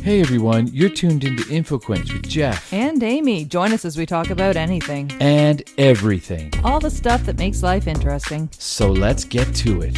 Hey everyone, you're tuned into InfoQuench with Jeff. And Amy. Join us as we talk about anything. And everything. All the stuff that makes life interesting. So let's get to it.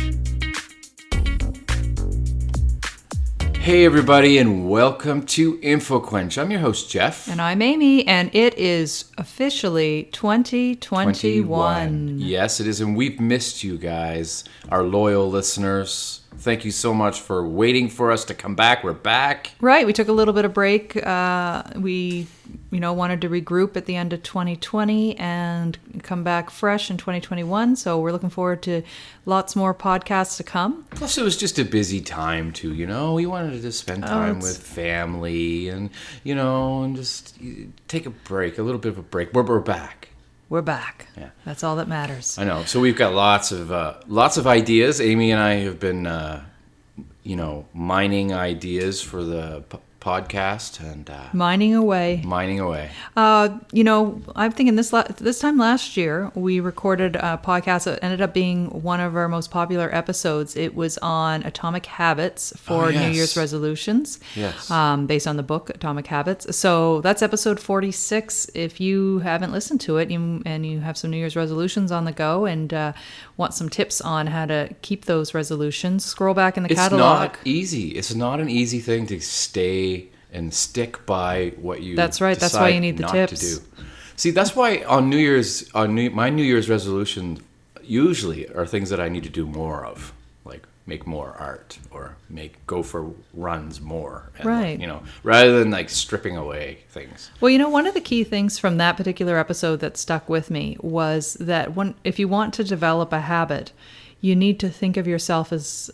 Hey everybody, and welcome to InfoQuench. I'm your host, Jeff. And I'm Amy, and it is officially 2021. Yes, it is, and we've missed you guys, our loyal listeners. Thank you so much for waiting for us to come back. We're back. Right, we took a little bit of break. We wanted to regroup at the end of 2020 and come back fresh in 2021. So we're looking forward to lots more podcasts to come. Plus, it was just a busy time too. We wanted to spend time with family and and just take a break, a little bit of a break. We're back. We're back. Yeah. That's all that matters. I know. So we've got lots of ideas. Amy and I have been, mining ideas for the podcast and mining away. I'm thinking this time last year we recorded a podcast that ended up being one of our most popular episodes. It was on atomic habits for New Year's resolutions. Yes. Based on the book Atomic Habits. So that's episode 46. If you haven't listened to it and you have some New Year's resolutions on the go and want some tips on how to keep those resolutions, scroll back in the catalog. It's not easy. It's not an easy thing to stay and stick by what you. That's right. That's why you need the tips to do. See, that's why on New Year's, my New Year's resolutions usually are things that I need to do more of, like make more art or go for runs more. And right. Rather than like stripping away things. Well, one of the key things from that particular episode that stuck with me was that if you want to develop a habit, you need to think of yourself as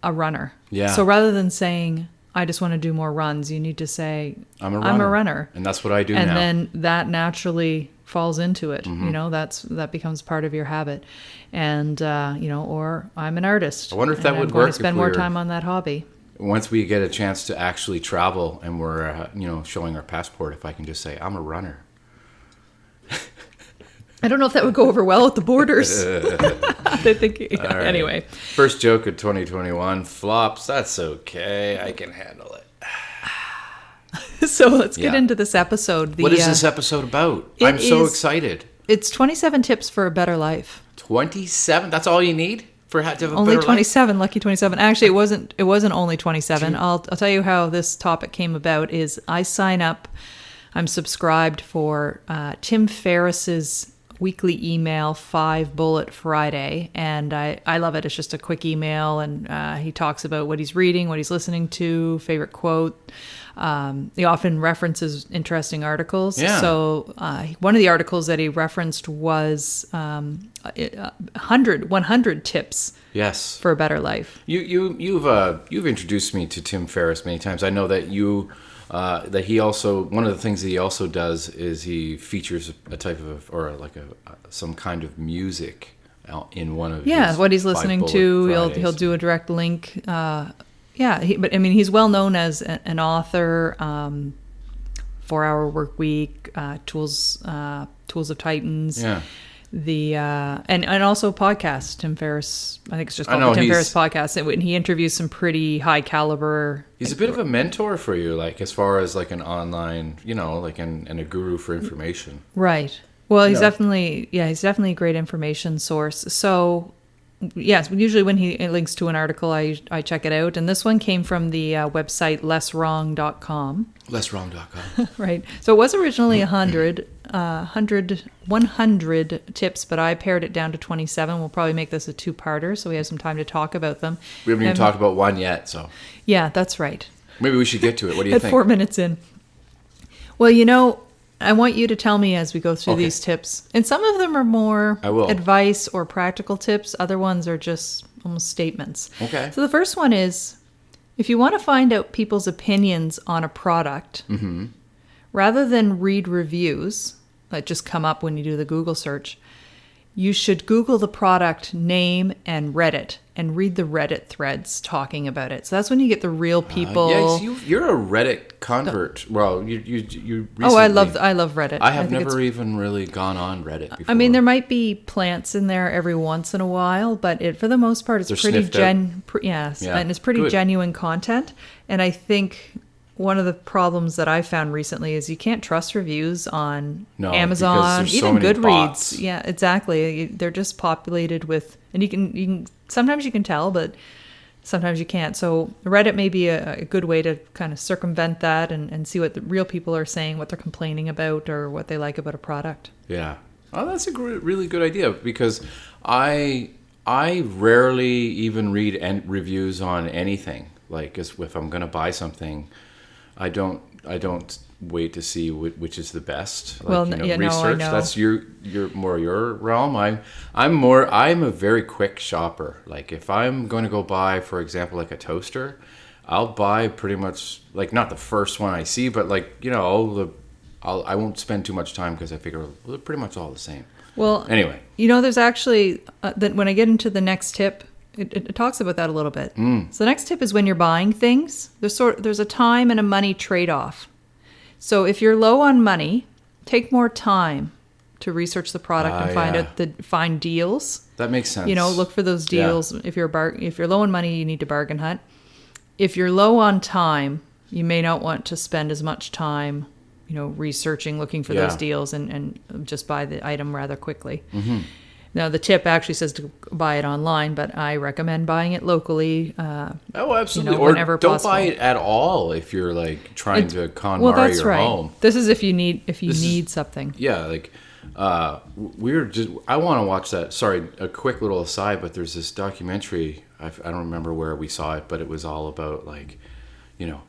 a runner. Yeah. So rather than saying, I just want to do more runs, you need to say, I'm a runner. And that's what I do now. And then that naturally falls into it. Mm-hmm. That becomes part of your habit. And, or I'm an artist. I wonder if that would work. I'm going to spend more time on that hobby. Once we get a chance to actually travel and we're, showing our passport, if I can just say, I'm a runner. I don't know if that would go over well at the borders. They think, right. Anyway. First joke of 2021 flops. That's okay. I can handle it. So let's get into this episode. What is this episode about? I'm so excited. It's 27 tips for a better life. 27? That's all you need for how to have a only better 27, life? Lucky 27. Actually, it wasn't only 27. I'll tell you how this topic came about. Is I sign up. I'm subscribed for Tim Ferriss's weekly email 5 Bullet Friday, and I love it. It's just a quick email, and he talks about what he's reading, what he's listening to, favorite quote. He often references interesting articles. Yeah. So one of the articles that he referenced was 100 tips. Yes. For a better life. You've introduced me to Tim Ferriss many times. I know that that he also, one of the things that he also does is he features a type of, or like some kind of music in one of his what he's listening to. He'll do a direct link. He's well known as an author. 4-Hour Work Week, Tools of Titans. Yeah. And also podcast, Tim Ferriss. I think it's just called the Tim Ferriss podcast. And he interviews some pretty high caliber. He's a bit of a mentor for you, like as far as like an online, and a guru for information. Right. Well, he's definitely a great information source. So, yes, usually when he links to an article, I check it out. And this one came from the website lesswrong.com. Lesswrong.com. Right. So it was originally 100 tips, but I pared it down to 27. We'll probably make this a two-parter, so we have some time to talk about them. We haven't even talked about one yet, so. Yeah, that's right. Maybe we should get to it. What do you think? 4 minutes in. Well, I want you to tell me as we go through these tips. And some of them are more advice or practical tips. Other ones are just almost statements. Okay. So the first one is, if you want to find out people's opinions on a product, rather than read reviews that just come up when you do the Google search, you should Google the product name and Reddit and read the Reddit threads talking about it. So that's when you get the real people. You're a Reddit convert. Well, you recently. Oh, I love Reddit. I have never even really gone on Reddit before. I mean, there might be plants in there every once in a while, but for the most part, it's pretty and it's pretty genuine content. And I think one of the problems that I found recently is you can't trust reviews on No, because Amazon, there's so even many Goodreads. bots. Yeah, exactly. They're just populated with, and you can sometimes you can tell, but sometimes you can't. So Reddit may be a good way to kind of circumvent that and see what the real people are saying, what they're complaining about, or what they like about a product. Yeah. Oh, that's a really good idea, because I rarely even read reviews on anything. Like, if I'm going to buy something, I don't wait to see which is the best. Like, Well, yeah, no, I research. know. That's your realm. I'm a very quick shopper. Like, if I'm going to go buy, for example, like a toaster, I'll buy pretty much, like, not the first one I see, but like, I won't spend too much time, because I figure they're pretty much all the same. Well, Anyway, there's actually that when I get into the next tip, it talks about that a little bit. So the next tip is when you're buying things, there's a time and a money trade-off. So if you're low on money, take more time to research the product and find deals. that makes sense. Look for those deals. If you're low on money, you need to bargain hunt. If you're low on time, you may not want to spend as much time, researching, looking for those deals, and just buy the item rather quickly. Mm-hmm. Now, the tip actually says to buy it online, but I recommend buying it locally. Oh, absolutely. Whenever or don't possible. buy it at all if you're like trying to KonMari that's your right. home. This is if you need something. Yeah, like I want to watch that. Sorry, a quick little aside, but there's this documentary. I don't remember where we saw it, but it was all about like,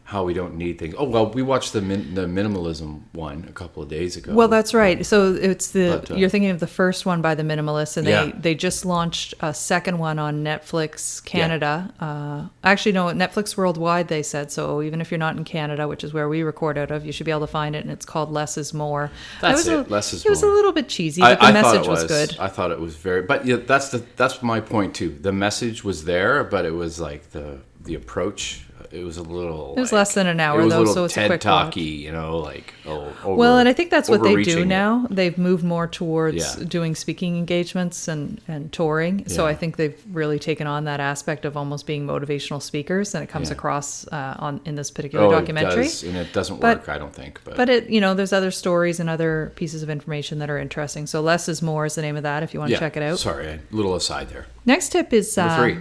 how we don't need things. Oh, well, we watched the minimalism one a couple of days ago. Well, that's right. So it's you're thinking of the first one by the Minimalists, and they just launched a second one on Netflix Canada. Actually, no, Netflix worldwide, they said. So even if you're not in Canada, which is where we record out of, you should be able to find it, and it's called Less is More. That's it. Less is It was more. a little bit cheesy, but the message was good. I thought it was very, but yeah, that's my point too. The message was there, but it was like the approach. It was a little. It was less than an hour, it was though, a little so it's a TED quick Talky, Well, and I think that's what they do overreaching now. They've moved more towards Yeah. doing speaking engagements and touring. So Yeah. I think they've really taken on that aspect of almost being motivational speakers, and it comes Yeah. across in this particular documentary. It does, and it doesn't But- work, I don't think. But, But there's other stories and other pieces of information that are interesting. So Less is More is the name of that if you want to yeah, check it out. Sorry, a little aside there. Next tip is Number 3.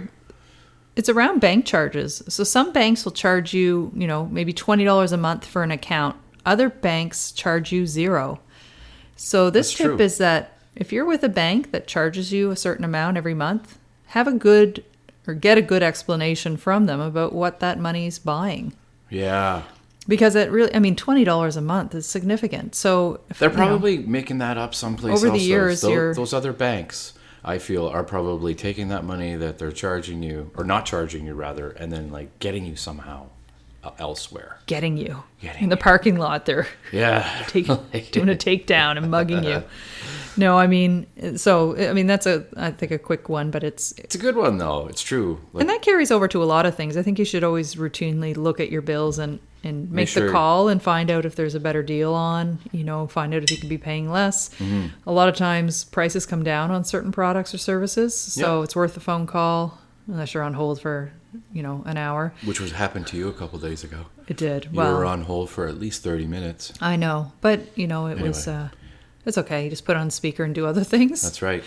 it's around bank charges. So some banks will charge you, maybe $20 a month for an account. Other banks charge you $0. So this That's tip true. is that if you're with a bank that charges you a certain amount every month, get a good explanation from them about what that money's buying. Yeah. Because it really, $20 a month is significant. So They're probably making that up someplace Over the else. years, those other banks, I feel, are probably taking that money that they're charging you, or not charging you rather, and then like getting you somehow elsewhere. getting you Getting in the you. parking lot. They're Yeah. doing a takedown and mugging you. No, that's I think a quick one, but it's It's a good one though. It's true. Like, and that carries over to a lot of things. I think you should always routinely look at your bills and make the sure- call and find out if there's a better deal on, find out if you can be paying less. Mm-hmm. A lot of times prices come down on certain products or services, so Yeah. it's worth a phone call unless you're on hold for, an hour. which was happened to you a couple days ago. It did. You were on hold for at least 30 minutes. I know, but it was it's okay. You just put it on speaker and do other things. That's right.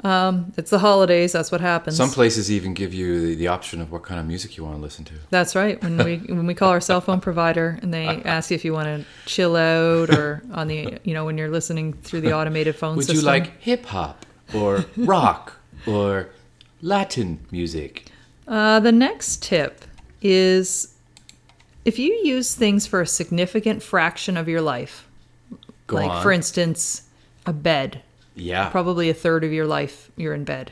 It's the holidays. That's what happens. Some places even give you the option of what kind of music you want to listen to. That's right. When we call our cell phone provider and they ask you if you want to chill out or on the when you're listening through the automated phone Would system. you like hip hop or rock or Latin music? The next tip is if you use things for a significant fraction of your life, Go like on. for instance, a bed. Yeah. Probably a third of your life you're in bed,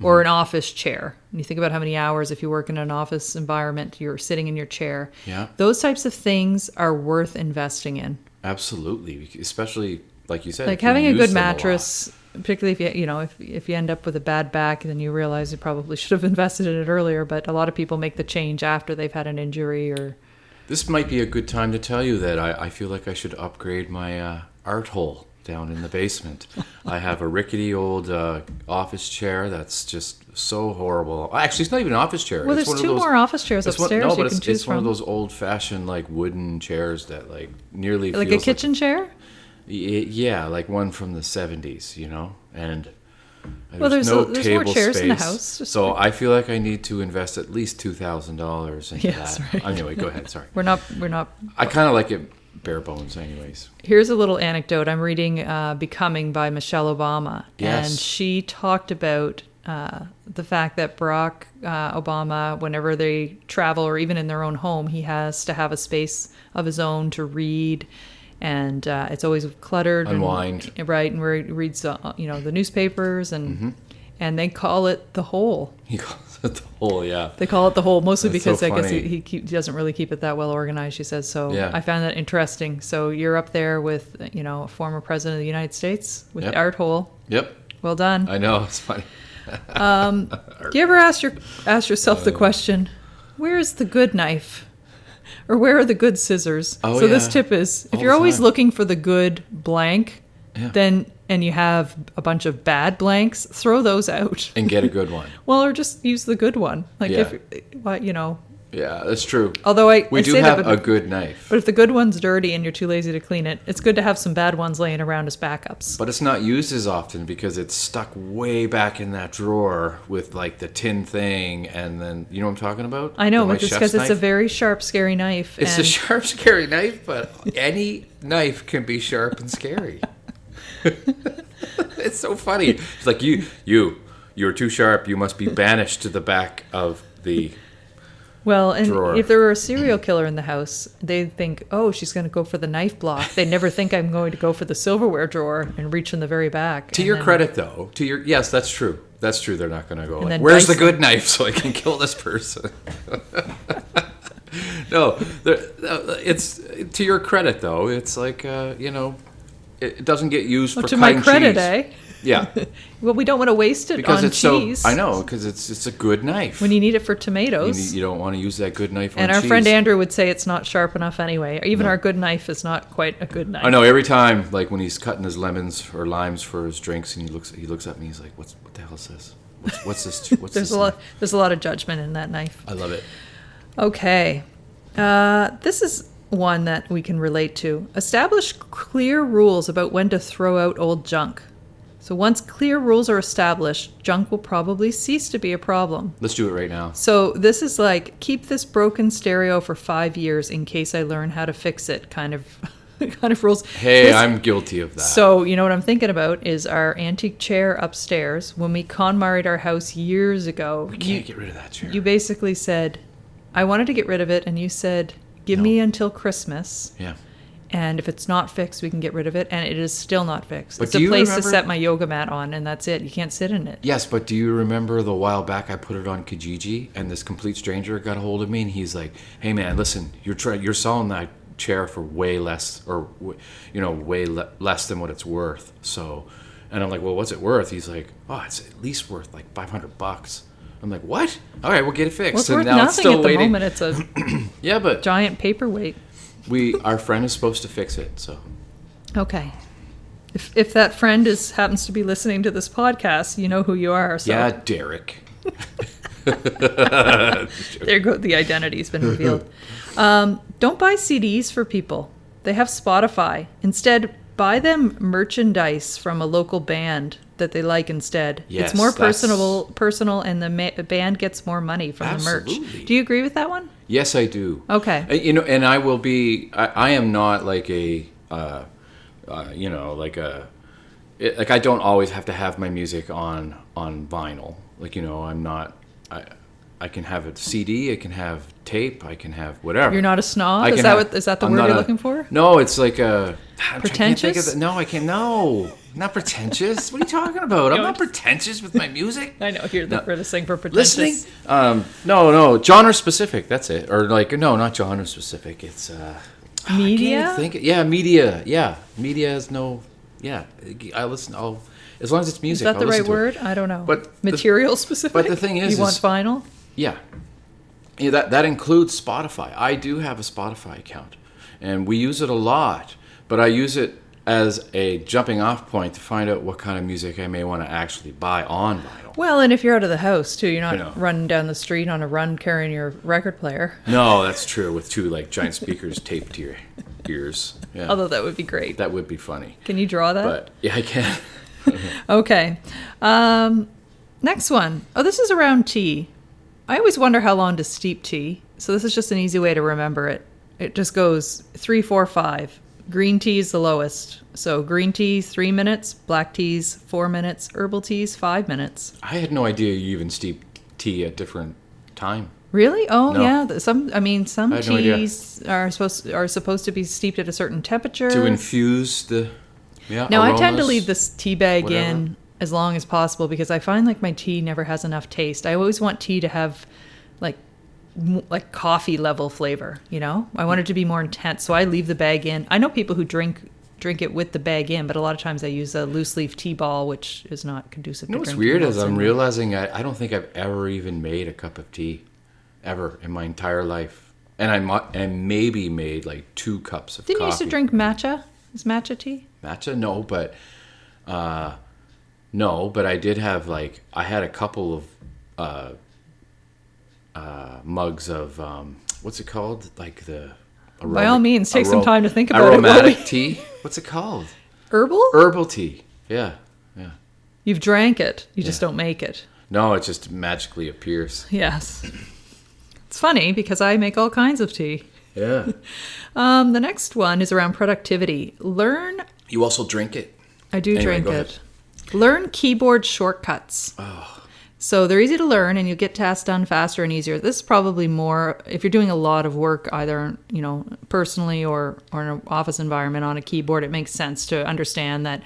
or an office chair. And you think about how many hours, if you work in an office environment, you're sitting in your chair. Yeah. Those types of things are worth investing in. Absolutely, especially like you said, Like if you having a use good them lot. mattress, particularly if you end up with a bad back, then you realize you probably should have invested in it earlier. But a lot of people make the change after they've had an injury or. This might be a good time to tell you that I feel like I should upgrade my art hole down in the basement. I have a rickety old office chair that's just so horrible. Actually, it's not even an office chair. Well, It's there's one of two those- more office chairs it's one- upstairs no, you but can it's, choose it's one of from. those old-fashioned like wooden chairs that like nearly Like a feels kitchen chair? yeah, like one from the 70s, you know, and Well, there's more chairs in the space. house. Just- So I feel like I need to invest at least $2,000 into Yes, that. right. Anyway, go ahead. Sorry. We're not. I kind of like it bare bones, anyways. Here's a little anecdote. I'm reading Becoming by Michelle Obama. Yes. And she talked about the fact that Barack Obama, whenever they travel or even in their own home, he has to have a space of his own to read. And it's always cluttered. Unwind. Right. And where he reads, the newspapers. And they call it the hole. He calls it the whole, yeah. They call it the hole, mostly That's because so I guess funny. he doesn't really keep it that well organized, she says. So Yeah. I found that interesting. So you're up there with, a former president of the United States with Yep. the art hole. Yep. Well done. I know. It's funny. Do you ever ask yourself the question, where's the good knife? Or where are the good scissors? Oh, So this yeah. tip is, if All you're the always time. looking for the good blank, Yeah. and you have a bunch of bad blanks, throw those out. And get a good one. Well, or just use the good one. Like Yeah. Yeah, that's true. Although We I do say have that, but a good knife. But if the good one's dirty and you're too lazy to clean it, it's good to have some bad ones laying around as backups. But it's not used as often because it's stuck way back in that drawer with like the tin thing, and then you know what I'm talking about? I know, My but it's chef's because it's a knife? very sharp, scary knife. It's and a sharp, scary knife, but any knife can be sharp and scary. It's so funny. It's like you're too sharp. You must be banished to the back of the. well, and drawer. if there were a serial killer in the house, they'd think, oh, she's going to go for the knife block. They never think I'm going to go for the silverware drawer and reach in the very back. To And your then- credit, though, yes, that's true. That's true. They're not going to go. Like, then Where's the dice good knife so I can kill this person? No, it's to your credit though. It's like it doesn't get used Well, for to my cutting credit, cheese. eh? Yeah, Well, we don't want to waste it because on it's cheese. so. I know because it's a good knife. When you need it for tomatoes. You don't want to use that good knife on And our cheese. friend Andrew would say it's not sharp enough anyway. Even No. our good knife is not quite a good knife. I know every time, like when he's cutting his lemons or limes for his drinks, and he looks at me. He's like, "What the hell is this? What's this? What's There's this?" there's a lot of judgment in that knife. I love it. Okay. This is one that we can relate to. Establish clear rules about when to throw out old junk. So once clear rules are established, junk will probably cease to be a problem. Let's do it right now. So this is like, keep this broken stereo for 5 years in case I learn how to fix it kind of kind of rules. Hey, This- I'm guilty of that. So, you know what I'm thinking about is our antique chair upstairs. When we KonMari'd our house years ago, we can't get rid of that chair. you basically said, I wanted to get rid of it, and you said, give No. me until Christmas, Yeah. and if it's not fixed, we can get rid of it, and it is still not fixed. But It's do a you place remember- to set my yoga mat on, and that's it. You can't sit in it. Yes, but do you remember the while back I put it on Kijiji and this complete stranger got a hold of me and he's like, "Hey man, listen, you're selling that chair for way less or less than what it's worth." So, and I'm like, "Well, what's it worth?" He's like, "Oh, it's at least worth like $500." I'm like, "What? All right, we'll get it fixed." Well, it's and worth now nothing it's still at the waiting. moment. It's a Yeah, but giant paperweight. our friend is supposed to fix it, so Okay. If that friend happens to be listening to this podcast, you know who you are. So yeah, Derek. there go. The identity's been revealed. Don't buy CDs for people. They have Spotify. Instead, buy them merchandise from a local band that they like instead. Yes, it's more that's- personal, and the band gets more money from the merch. Absolutely. Do you agree with that one? Yes, I do. Okay. And I will be. I am not like a, like I don't always have to have my music on vinyl. Like I'm not. I can have a CD. I can have tape. I can have whatever. You're not a snob? I Is can that have- what is that the I'm word not you're a- looking for? No, it's like a. I can't think of Pretentious? that. No, I can't. No, not pretentious. What are you talking about? I'm not pretentious with my music. I know you're the No. for saying for pretentious. Listening? No, genre specific. That's it. Or like no, not genre specific. It's Media? I can't think. Yeah, media. Yeah, media is no. Yeah, I listen. As long as it's Is music. that I'll the listen right to it. word? I don't know. But material specific. but the thing is you want vinyl? Yeah, that includes Spotify. I do have a Spotify account, and we use it a lot. But I use it as a jumping off point to find out what kind of music I may want to actually buy on vinyl. Well, and if you're out of the house too, you're I not know. running down the street on a run carrying your record player. No, that's true. With two like giant speakers taped to your ears. Yeah, Although that would be great. that would be funny. Can you draw that? But yeah, I can. Okay. Next one. Oh, this is around tea. I always wonder how long to steep tea. So this is just an easy way to remember it. It just goes 3, 4, 5. Green tea is the lowest. So green tea, 3 minutes. Black teas, 4 minutes. Herbal teas, 5 minutes. I had no idea you even steep tea at different time. Really? Oh, No. yeah. Some I had no idea. teas are supposed to be steeped at a certain temperature. To infuse the Now, I tend to aromas. leave this tea bag whatever. in as long as possible because I find like my tea never has enough taste. I always want tea to have like coffee level flavor, you know? I want it to be more intense, so I leave the bag in. I know people who drink it with the bag in, but a lot of times I use a loose leaf tea ball, which is not conducive You know to what's drinking. weird well, is I'm so- realizing I don't think I've ever even made a cup of tea, ever in my entire life, and I maybe made like 2 cups of Didn't coffee. you used to drink matcha? Is matcha tea? Matcha? No, but I did have like I had a couple of mugs of what's it called? Like the By all means, take some time to think about it, aromatic Willie. tea. What's it called? Herbal? Herbal tea. Yeah. You've drank it. You just Yeah. don't make it. No, it just magically appears. Yes. It's funny because I make all kinds of tea. Yeah. The next one is around productivity. You also drink it. I do Anyway, drink go it. Learn keyboard shortcuts. So they're easy to learn and you get tasks done faster and easier. This is probably more if you're doing a lot of work, either, you know, personally or in an office environment on a keyboard, it makes sense to understand that,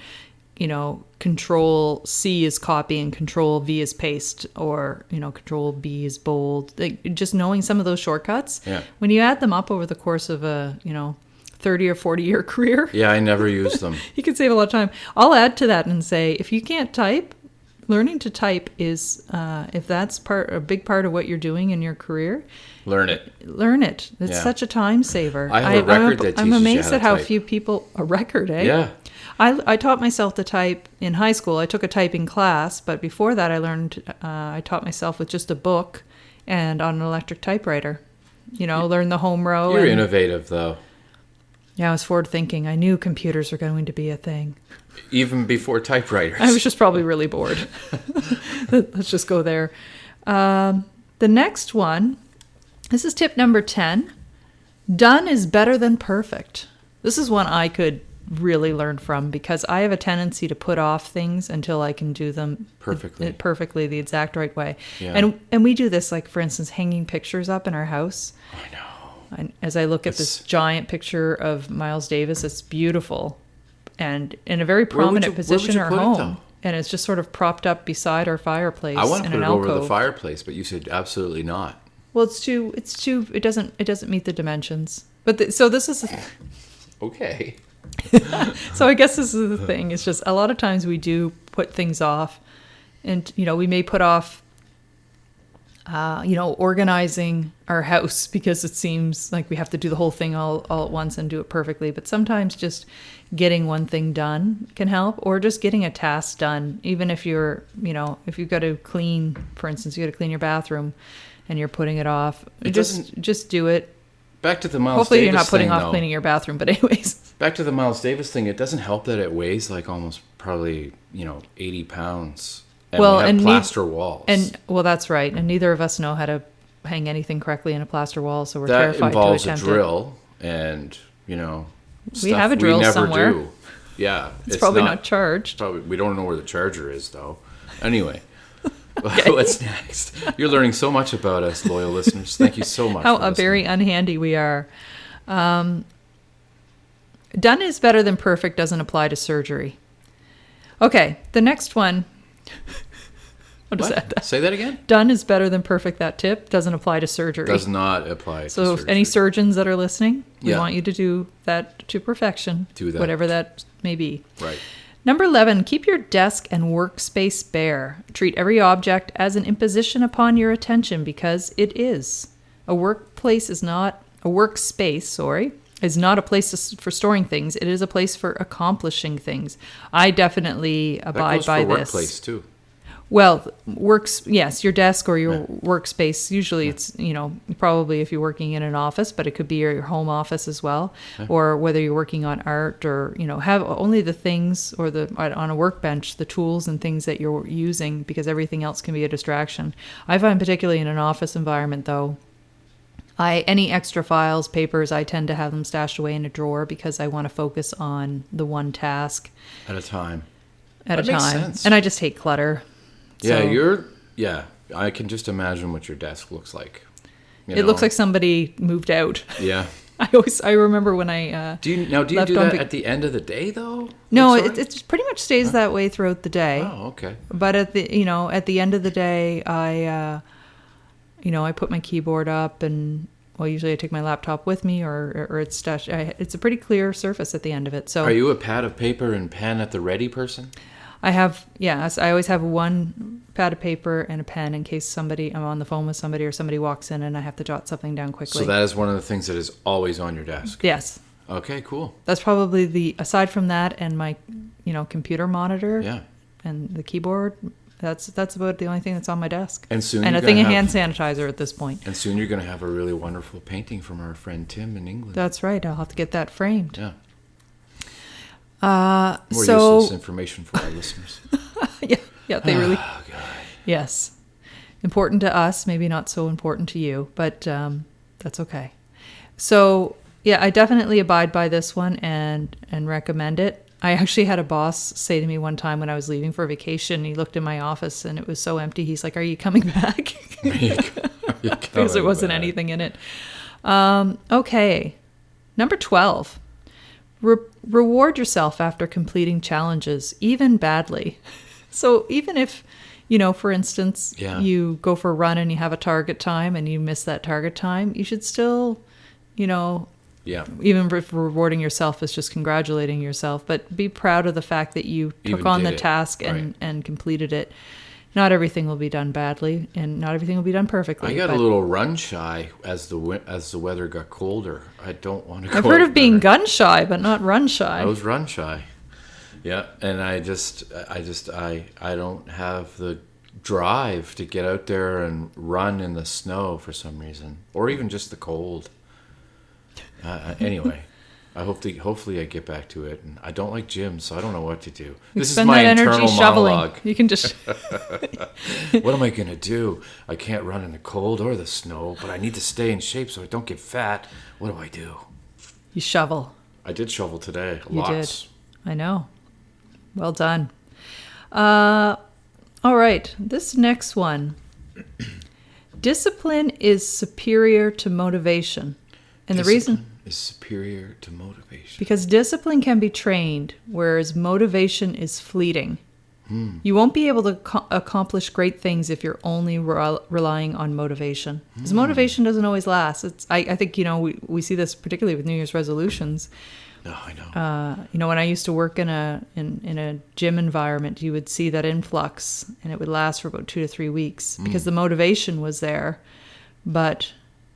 you know, Control C is copy and Control V is paste, or, you know, Control B is bold. Like, just knowing some of those shortcuts, Yeah. when you add them up over the course of a, 30 or 40 year career, Yeah, I never use them. you can save a lot of time. I'll add to that and say, if you can't type, learning to type is, if that's a big part of what you're doing in your career, Learn it. learn it. It's Yeah. such a time saver. I have a record that I'm teaches you amazed how to at how type. few people, a record, eh? Yeah. I taught myself to type in high school. I took a typing class, but before that I taught myself with just a book and on an electric typewriter. Learn the home row. You're and, innovative, though. Yeah, I was forward thinking. I knew computers were going to be a thing. Even before typewriters. I was just probably really bored. Let's just go there. The next one, this is tip number 10. Done is better than perfect. This is one I could really learn from because I have a tendency to put off things until I can do them Perfectly. the exact right way. Yeah. And we do this, like, for instance, hanging pictures up in our house. I know. And as I look at this giant picture of Miles Davis, it's beautiful and in a very prominent position in our put it, home. though? And it's just sort of propped up beside our fireplace. I want to in put an it over the alcove. fireplace, but you said absolutely not. Well, it doesn't meet the dimensions. But so this is, Okay. so I guess this is the thing. It's just a lot of times we do put things off, and we may put off, organizing our house because it seems like we have to do the whole thing all at once and do it perfectly. But sometimes just getting one thing done can help, or just getting a task done. Even if you're, if you've got to clean, for instance, you got to clean your bathroom and you're putting it off, just do it. Back to the Miles Hopefully Davis you're not putting thing, off though. cleaning your bathroom, but anyways. Back to the Miles Davis thing. It doesn't help that it weighs like almost probably 80 pounds. And Well, we have and plaster walls. And well, that's right. And neither of us know how to hang anything correctly in a plaster wall, so we're that terrified involves to a attempt drill, and We stuff have a drill we never somewhere. do. Yeah, It's probably not charged. Probably we don't know where the charger is though. Anyway, what's next? You're learning so much about us, loyal listeners. Thank you so much. How for listening. very unhandy we are. Done is better than perfect doesn't apply to surgery. Okay, the next one. I'll just add What? that. Say that again. Done is better than perfect. That tip doesn't apply to surgery. Does not apply. So to if surgery. any surgeons that are listening, we Yeah. want you to do that to perfection. Do that. Whatever that may be. Right. Number 11, keep your desk and workspace bare. Treat every object as an imposition upon your attention because it is. A workspace is not a place for storing things. It is a place for accomplishing things. I definitely That abide goes by for this. workplace too. Well, yes, your desk or your workspace. Usually it's, probably if you're working in an office, but it could be your home office as well. Or whether you're working on art or, have only the things or on a workbench, the tools and things that you're using, because everything else can be a distraction. I find particularly in an office environment though, any extra files, papers, I tend to have them stashed away in a drawer because I want to focus on the one task At a time. at That a makes time. sense. And I just hate clutter. So- I can just imagine what your desk looks like. It looks like somebody moved out. Yeah. I remember when I Do you left do on that vac- at the end of the day though? no, Like, it pretty much stays that way throughout the day. Oh, okay. But at the end of the day, I put my keyboard up, and usually I take my laptop with me, or it's stashed. It's a pretty clear surface at the end of it. So Are you a pad of paper and pen at the ready person? I have, I always have one pad of paper and a pen in case I'm on the phone with somebody or somebody walks in and I have to jot something down quickly. So that is one of the things that is always on your desk. Yes. Okay, cool. That's probably aside from that and my, computer monitor Yeah. and the keyboard, that's about the only thing that's on my desk. And soon And you're a thing of gonna hand have- sanitizer at this point. And soon you're going to have a really wonderful painting from our friend Tim in England. That's right. I'll have to get that framed. Yeah. Uh, More so useless information for our listeners. yeah, they really, Oh, God. yes. Important to us, maybe not so important to you, but that's okay. So, yeah, I definitely abide by this one and recommend it. I actually had a boss say to me one time when I was leaving for vacation, he looked in my office and it was so empty. He's like, "Are you coming back?" Because there wasn't anything in it. Okay. Number 12. Reward yourself after completing challenges, even badly. So even if, for instance, you go for a run and you have a target time and you miss that target time, you should still, Yeah. even if rewarding yourself is just congratulating yourself, but be proud of the fact that you took Even on did the it. task and completed it. Not everything will be done badly, and not everything will be done perfectly. I got but a little run shy as the weather got colder. I don't want to go I've heard out of being there. gun shy, but not run shy. I was run shy. Yeah, and I don't have the drive to get out there and run in the snow for some reason, or even just the cold. Anyway, hopefully I get back to it. And I don't like gyms, so I don't know what to do. This Spend is my that energy internal shoveling. monologue. You can just What am I gonna do? I can't run in the cold or the snow, but I need to stay in shape so I don't get fat. What do I do? you shovel. I did shovel today. You Lots. did. I know. Well done. All right. This next one. Discipline is superior to motivation. And the reason Discipline is superior to motivation. because discipline can be trained, whereas motivation is fleeting. You won't be able to accomplish great things if you're only relying on motivation. Because motivation doesn't always last. I think, we see this particularly with New Year's resolutions. No, I know. When I used to work in a gym environment, you would see that influx, and it would last for about 2 to 3 weeks because the motivation was there. But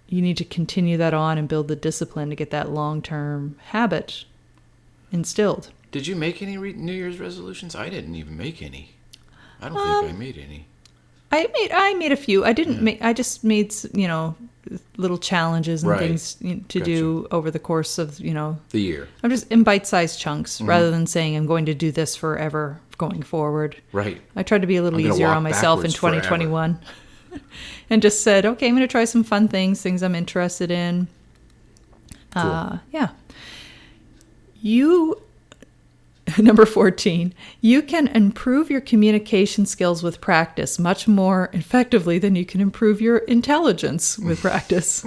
you need to continue that on and build the discipline to get that long-term habit instilled. Did you make any New Year's resolutions? I didn't even make any. I don't think I made any. I made a few. I didn't make. I just made little challenges and Right. things to do over the course of The year. I'm just in bite-sized chunks rather than saying I'm going to do this forever going forward. Right. I tried to be a little I'm gonna easier walk on myself in backwards forever. 2021 and just said, okay, I'm going to try some fun things I'm interested in. Cool. Yeah. Number 14, you can improve your communication skills with practice much more effectively than you can improve your intelligence with practice.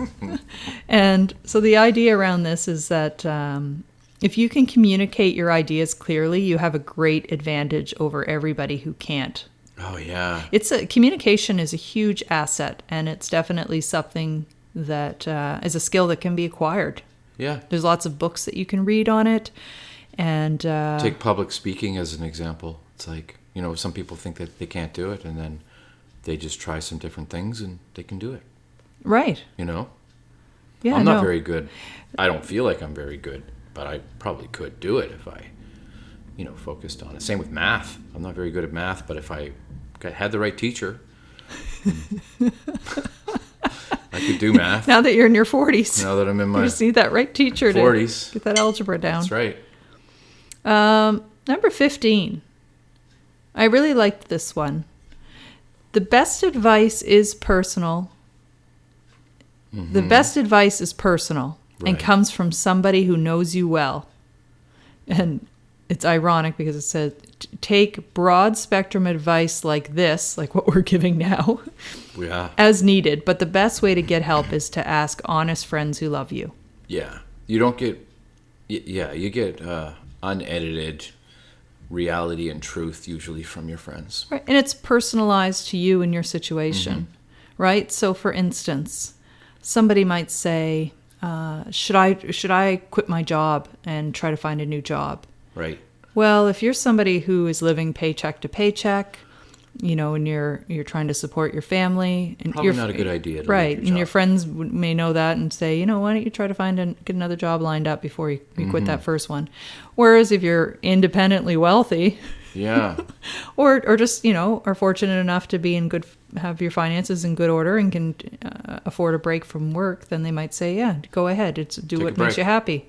And so the idea around this is that if you can communicate your ideas clearly, you have a great advantage over everybody who can't. Oh, yeah. Communication is a huge asset, and it's definitely something that is a skill that can be acquired. Yeah. There's lots of books that you can read on it. And Take public speaking as an example. It's like, some people think that they can't do it, and then they just try some different things and they can do it. right. Yeah, I'm not no. very good. I don't feel like I'm very good, but I probably could do it if I, focused on it. Same with math. I'm not very good at math, but if I had the right teacher, I could do math. Now that you're in your 40s, Now that I'm in you my just need that right teacher 40s. to get that algebra down. That's right. Number 15. I really liked this one. The best advice is personal. The best advice is personal and Right. comes from somebody who knows you well. And it's ironic because it says, take broad spectrum advice like this, like what we're giving now, Yeah. as needed. But the best way to get help is to ask honest friends who love you. Yeah. You don't get, you get unedited reality and truth usually from your friends. Right. And it's personalized to you and your situation, right? So for instance, somebody might say, should I quit my job and try to find a new job? Right. Well, if you're somebody who is living paycheck to paycheck, and you're trying to support your family, and Probably not a good idea to right? leave your And your job. friends may know that and say, why don't you try to get another job lined up before you quit that first one? Whereas if you're independently wealthy, Yeah. or just are fortunate enough to be have your finances in good order and can afford a break from work, then they might say, yeah, go ahead, do Take what a makes break. you happy.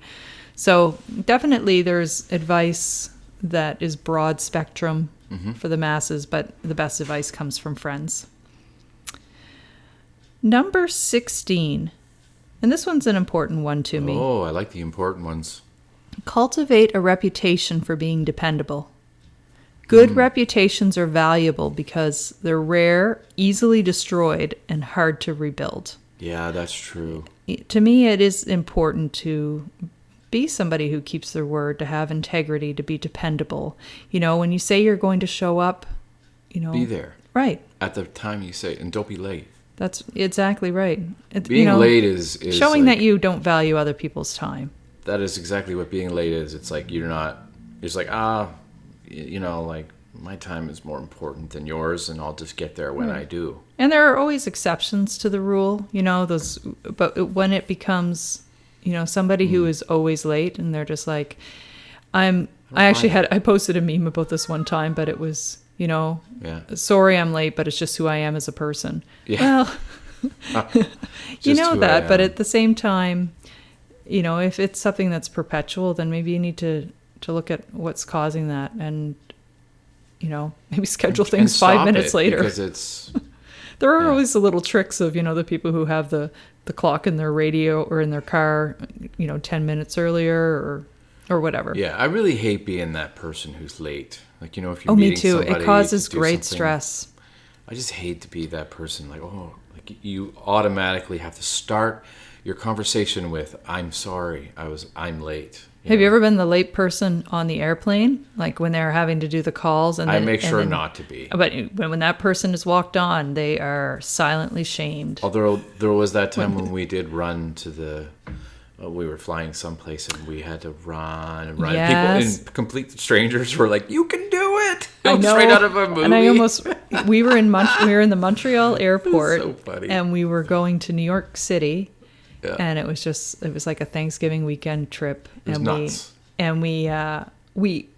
So definitely there's advice that is broad spectrum for the masses, but the best advice comes from friends. Number 16, and this one's an important one to me. Oh, I like the important ones. Cultivate a reputation for being dependable. Good reputations are valuable because they're rare, easily destroyed, and hard to rebuild. Yeah, that's true. To me, it is important to be somebody who keeps their word, to have integrity, to be dependable. When you say you're going to show up, Be there right. at the time you say, and don't be late. That's exactly right. Being late is showing like, that you don't value other people's time. that is exactly what being late is. It's like it's like, like my time is more important than yours, and I'll just get there when I do. And there are always exceptions to the rule, but when it becomes, somebody who is always late and they're just like, I posted a meme about this one time, but it was, Yeah. sorry I'm late, but it's just who I am as a person. Yeah. Well, Just who I that, but am. at the same time, if it's something that's perpetual, then maybe you need to look at what's causing that and, maybe schedule And things 5 stop minutes it, later. because it's There are Yeah. always the little tricks of, the people who have the clock in their radio or in their car, 10 minutes earlier or whatever. yeah. I really hate being that person who's late. Like, if you're Oh, me meeting too. somebody It causes to do great something, stress. I just hate to be that person. Like, you automatically have to start your conversation with, "I'm sorry, I'm late." Have you ever been the late person on the airplane? Like when they're having to do the calls? And I then, make and sure then- not to be. But when that person has walked on, they are silently shamed. Although there was that time when we did run to the, we were flying someplace and we had to run and run. Yes. People and complete strangers were like, "You can do it!" I know. Straight out of a movie. And we were in the Montreal airport, so funny. and we were going to New York City, Yeah. and it was like a Thanksgiving weekend trip, was and nuts.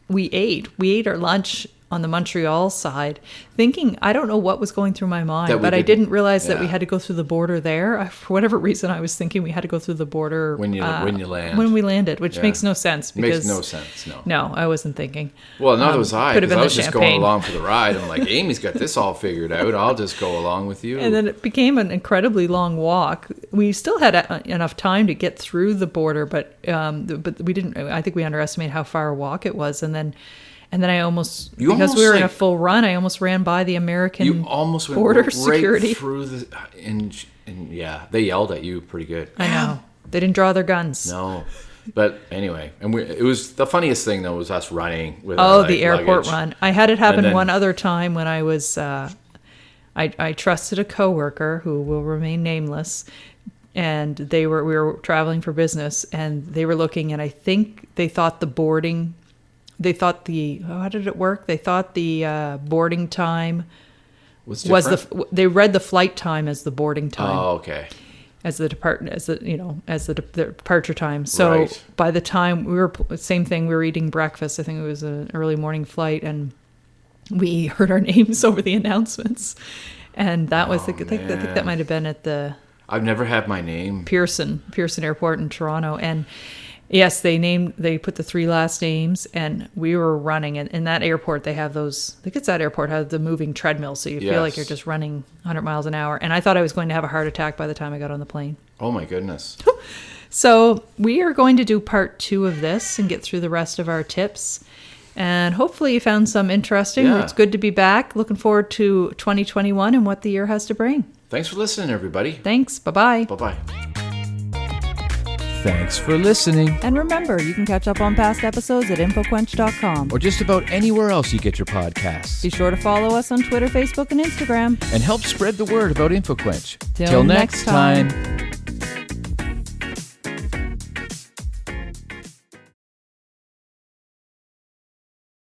we ate our lunch on the Montreal side, thinking, I don't know what was going through my mind, That we but I didn't- didn't realize that we yeah. had to go through the border there. For whatever reason, I was thinking we had to go through the border When you land. When we landed, which Yeah. makes no sense because Makes no sense. No. No, I wasn't thinking. Well, neither was I. could have Because been I the was just going champagne. along for the ride. I'm like, Amy's got this all figured out. I'll just go along with you. And then it became an incredibly long walk. We still had enough time to get through the border, but we didn't. I think we underestimated how far a walk it was. And then I almost, You because almost, we were in a like- full run, I almost ran by the American you almost went border right security. through the and yeah, they yelled at you pretty good. I know. They didn't draw their guns. No, but anyway, and it was the funniest thing though was us running with Oh, our, the airport luggage. run. I had it happen And then- one other time when I was, I trusted a coworker who will remain nameless, and we were traveling for business, and they were looking, and I think they thought how did it work? They thought the boarding time Was was different? they read the flight time as the boarding time. Oh, okay. as the departure time. So Right. by the time we were eating breakfast. I think it was an early morning flight, and we heard our names over the announcements. And that was I think that might have been at the I've never had my name. Pearson Airport in Toronto. And yes, they put the 3 last names, and we were running. And in that airport, they have those, I think it's that airport, has the moving treadmill. So you feel like you're just running 100 miles an hour. And I thought I was going to have a heart attack by the time I got on the plane. Oh my goodness. So we are going to do part 2 of this and get through the rest of our tips. And hopefully you found some interesting. Yeah. It's good to be back. Looking forward to 2021 and what the year has to bring. Thanks for listening, everybody. Thanks. Bye-bye. Bye-bye. Thanks for listening. And remember, you can catch up on past episodes at InfoQuench.com. Or just about anywhere else you get your podcasts. Be sure to follow us on Twitter, Facebook, and Instagram. And help spread the word about InfoQuench. Till next time.